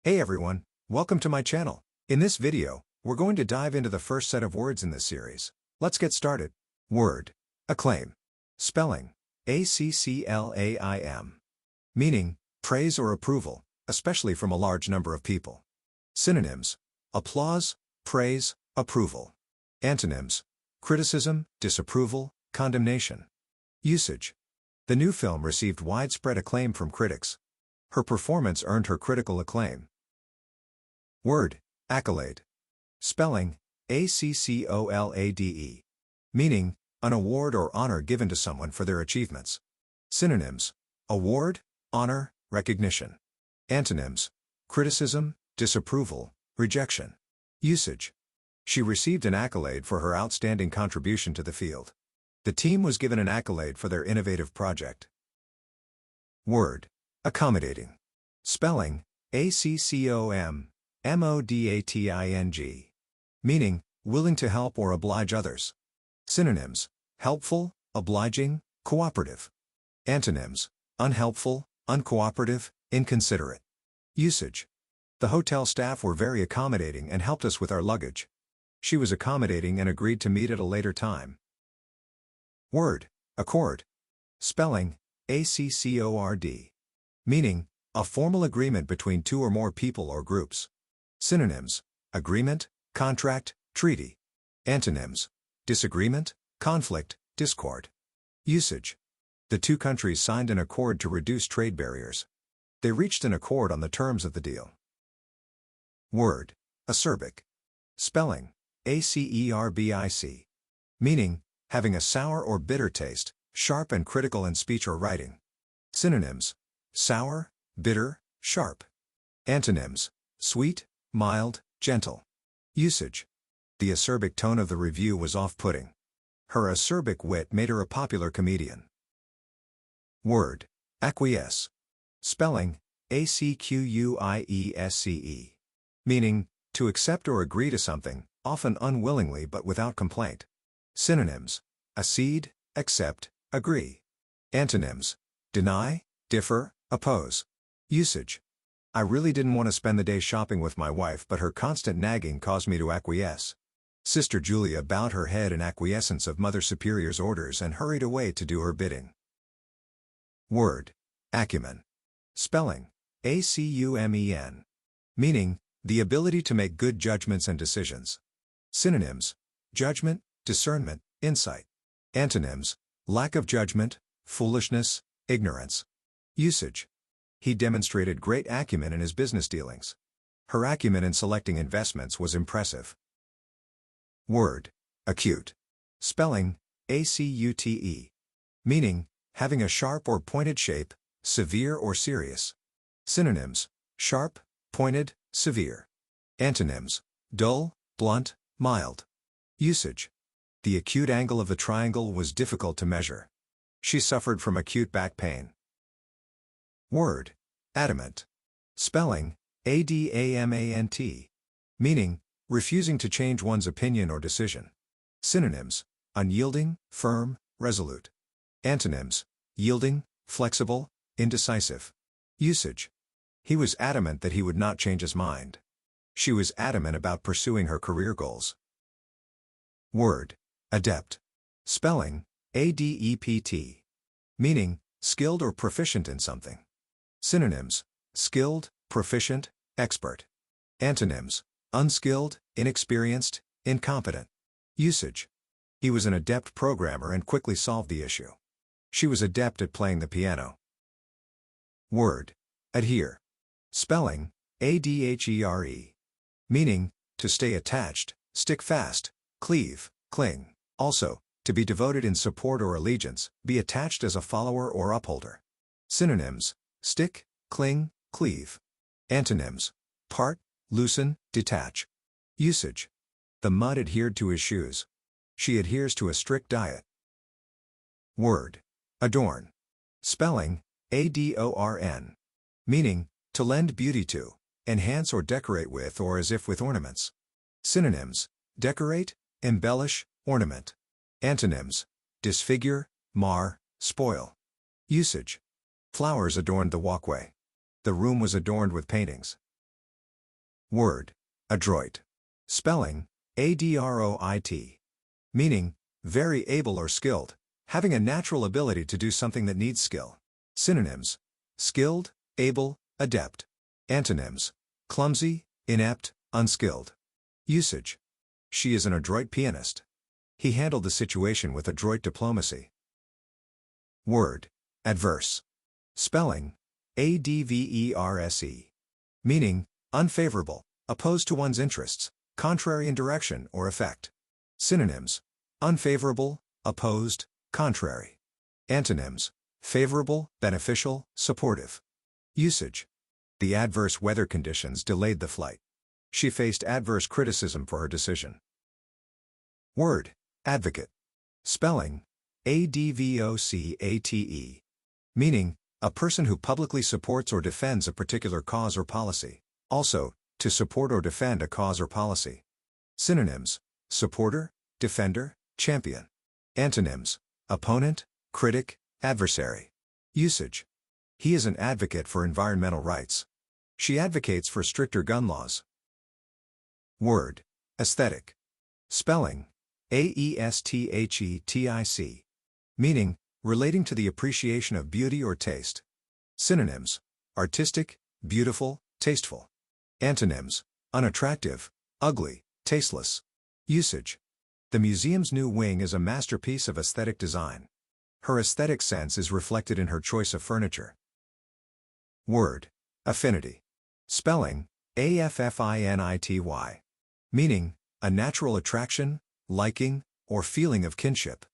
Hey everyone, welcome to my channel. In this video, we're going to dive into the first set of words in this series. Let's get started. Word. Acclaim. Spelling. Acclaim. Meaning, praise or approval, especially from a large number of people. Synonyms. Applause, praise, approval. Antonyms. Criticism, disapproval, condemnation. Usage. The new film received widespread acclaim from critics. Her performance earned her critical acclaim. Word. Accolade. Spelling. Accolade. Meaning, an award or honor given to someone for their achievements. Synonyms. Award, honor, recognition. Antonyms. Criticism, disapproval, rejection. Usage. She received an accolade for her outstanding contribution to the field. The team was given an accolade for their innovative project. Word. Accommodating. Spelling. Accommodating. Meaning, willing to help or oblige others. Synonyms. Helpful, obliging, cooperative. Antonyms. Unhelpful, uncooperative, inconsiderate. Usage. The hotel staff were very accommodating and helped us with our luggage. She was accommodating and agreed to meet at a later time. Word. Accord. Spelling. Accord. Meaning, a formal agreement between two or more people or groups. Synonyms. Agreement, contract, treaty. Antonyms. Disagreement, conflict, discord. Usage. The two countries signed an accord to reduce trade barriers. They reached an accord on the terms of the deal. Word. Acerbic. Spelling. Acerbic. Meaning, having a sour or bitter taste, sharp and critical in speech or writing. Synonyms. Sour, bitter, sharp. Antonyms. Sweet, mild, gentle. Usage. The acerbic tone of the review was off-putting. Her acerbic wit made her a popular comedian. Word. Acquiesce. Spelling. Acquiesce. Meaning, to accept or agree to something, often unwillingly but without complaint. Synonyms. Accede, accept, agree. Antonyms. Deny, differ, oppose. Usage. I really didn't want to spend the day shopping with my wife, but her constant nagging caused me to acquiesce. Sister Julia bowed her head in acquiescence of Mother Superior's orders and hurried away to do her bidding. Word. Acumen. Spelling. Acumen. Meaning, the ability to make good judgments and decisions. Synonyms. Judgment, discernment, insight. Antonyms. Lack of judgment, foolishness, ignorance. Usage. He demonstrated great acumen in his business dealings. Her acumen in selecting investments was impressive. Word. Acute. Spelling. Acute. Meaning, having a sharp or pointed shape, severe or serious. Synonyms. Sharp, pointed, severe. Antonyms. Dull, blunt, mild. Usage. The acute angle of the triangle was difficult to measure. She suffered from acute back pain. Word. Adamant. Spelling. Adamant. Meaning, refusing to change one's opinion or decision. Synonyms. Unyielding, firm, resolute. Antonyms. Yielding, flexible, indecisive. Usage. He was adamant that he would not change his mind. She was adamant about pursuing her career goals. Word. Adept. Spelling. Adept. Meaning, skilled or proficient in something. Synonyms. Skilled, proficient, expert. Antonyms. Unskilled, inexperienced, incompetent. Usage. He was an adept programmer and quickly solved the issue. She was adept at playing the piano. Word. Adhere. Spelling. Adhere. Meaning, to stay attached, stick fast, cleave, cling. Also, to be devoted in support or allegiance, be attached as a follower or upholder. Synonyms. Stick, cling, cleave. Antonyms. Part, loosen, detach. Usage. The mud adhered to his shoes. She adheres to a strict diet. Word. Adorn. Spelling. Adorn. Meaning, to lend beauty to, enhance or decorate with or as if with ornaments. Synonyms. Decorate, embellish, ornament. Antonyms. Disfigure, mar, spoil. Usage. Flowers adorned the walkway. The room was adorned with paintings. Word. Adroit. Spelling, adroit. Meaning, very able or skilled, having a natural ability to do something that needs skill. Synonyms: skilled, able, adept. Antonyms: clumsy, inept, unskilled. Usage: she is an adroit pianist. He handled the situation with adroit diplomacy. Word. Adverse. Spelling, adverse. Meaning, unfavorable, opposed to one's interests, contrary in direction or effect. Synonyms: unfavorable, opposed, contrary. Antonyms: favorable, beneficial, supportive. Usage: the adverse weather conditions delayed the flight. She faced adverse criticism for her decision. Word. Advocate. Spelling, advocate. Meaning, a person who publicly supports or defends a particular cause or policy. Also, to support or defend a cause or policy. Synonyms: supporter, defender, champion. Antonyms: opponent, critic, adversary. Usage: he is an advocate for environmental rights. She advocates for stricter gun laws. Word. Aesthetic. Spelling, aesthetic. Meaning, relating to the appreciation of beauty or taste. Synonyms: artistic, beautiful, tasteful. Antonyms: unattractive, ugly, tasteless. Usage: the museum's new wing is a masterpiece of aesthetic design. Her aesthetic sense is reflected in her choice of furniture. Word. Affinity. Spelling, affinity. Meaning, a natural attraction, liking, or feeling of kinship.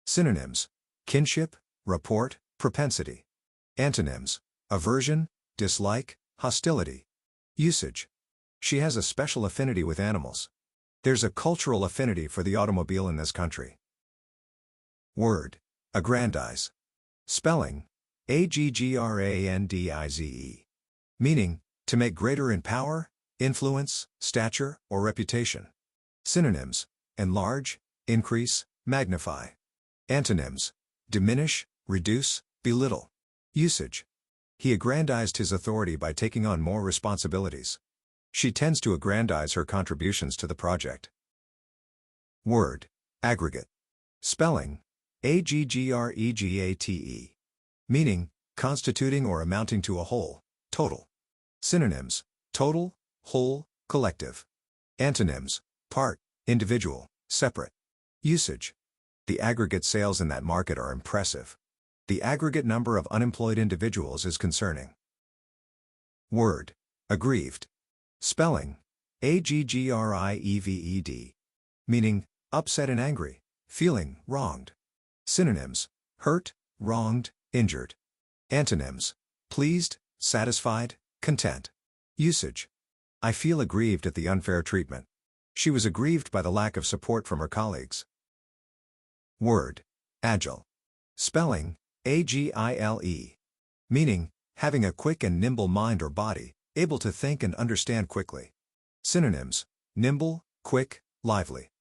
Synonyms: kinship, rapport, propensity. Antonyms: aversion, dislike, hostility. Usage: she has a special affinity with animals. There's a cultural affinity for the automobile in this country. Word. Aggrandize. Spelling, aggrandize. Meaning, to make greater in power, influence, stature, or reputation. Synonyms: enlarge, increase, magnify. Antonyms: diminish, reduce, belittle. Usage: he aggrandized his authority by taking on more responsibilities. She tends to aggrandize her contributions to the project. Word. Aggregate. Spelling, aggregate. Meaning, constituting or amounting to a whole, total. Synonyms: total, whole, collective. Antonyms: part, individual, separate. Usage: the aggregate sales in that market are impressive. The aggregate number of unemployed individuals is concerning. Word. Aggrieved. Spelling, aggrieved. Meaning, upset and angry, feeling wronged. Synonyms: hurt, wronged, injured. Antonyms: pleased, satisfied, content. Usage: I feel aggrieved at the unfair treatment. She was aggrieved by the lack of support from her colleagues. Word. Agile. Spelling, agile. Meaning, having a quick and nimble mind or body, able to think and understand quickly. Synonyms: nimble, quick, lively.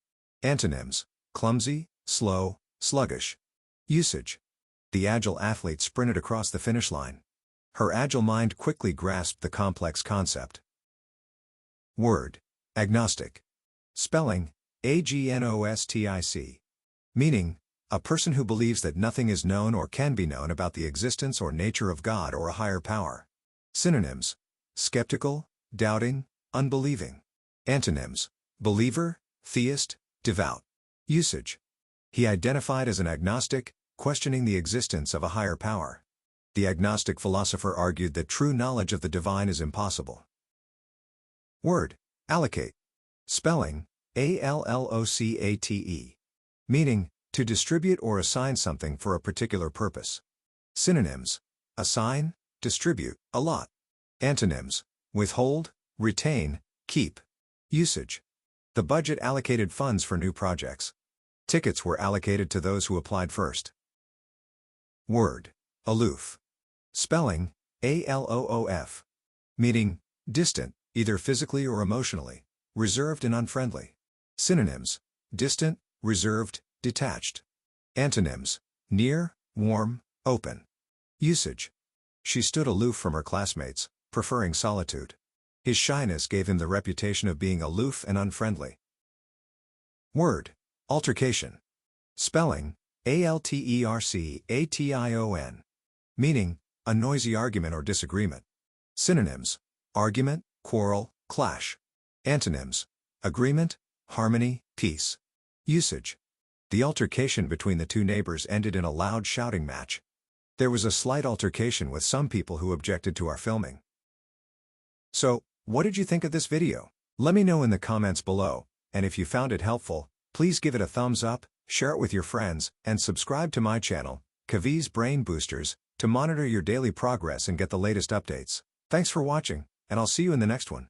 Antonyms: clumsy, slow, sluggish. Usage: the agile athlete sprinted across the finish line. Her agile mind quickly grasped the complex concept. Word. Agnostic. Spelling, agnostic. Meaning, a person who believes that nothing is known or can be known about the existence or nature of God or a higher power. Synonyms: skeptical, doubting, unbelieving. Antonyms: believer, theist, devout. Usage: he identified as an agnostic, questioning the existence of a higher power. The agnostic philosopher argued that true knowledge of the divine is impossible. Word. Allocate. Spelling, allocate. Meaning, to distribute or assign something for a particular purpose. Synonyms: assign, distribute, allot. Antonyms: withhold, retain, keep. Usage: the budget allocated funds for new projects. Tickets were allocated to those who applied first. Word. Aloof. Spelling, aloof. Meaning, distant, either physically or emotionally, reserved and unfriendly. Synonyms: distant, reserved, detached. Antonyms: near, warm, open. Usage: she stood aloof from her classmates, preferring solitude. His shyness gave him the reputation of being aloof and unfriendly. Word: altercation. Spelling: altercation. Meaning: a noisy argument or disagreement. Synonyms: argument, quarrel, clash. Antonyms: agreement, harmony, peace. Usage: the altercation between the two neighbors ended in a loud shouting match. There was a slight altercation with some people who objected to our filming. So, what did you think of this video? Let me know in the comments below, and if you found it helpful, please give it a thumbs up, share it with your friends, and subscribe to my channel, Kavi's Brain Boosters, to monitor your daily progress and get the latest updates. Thanks for watching, and I'll see you in the next one.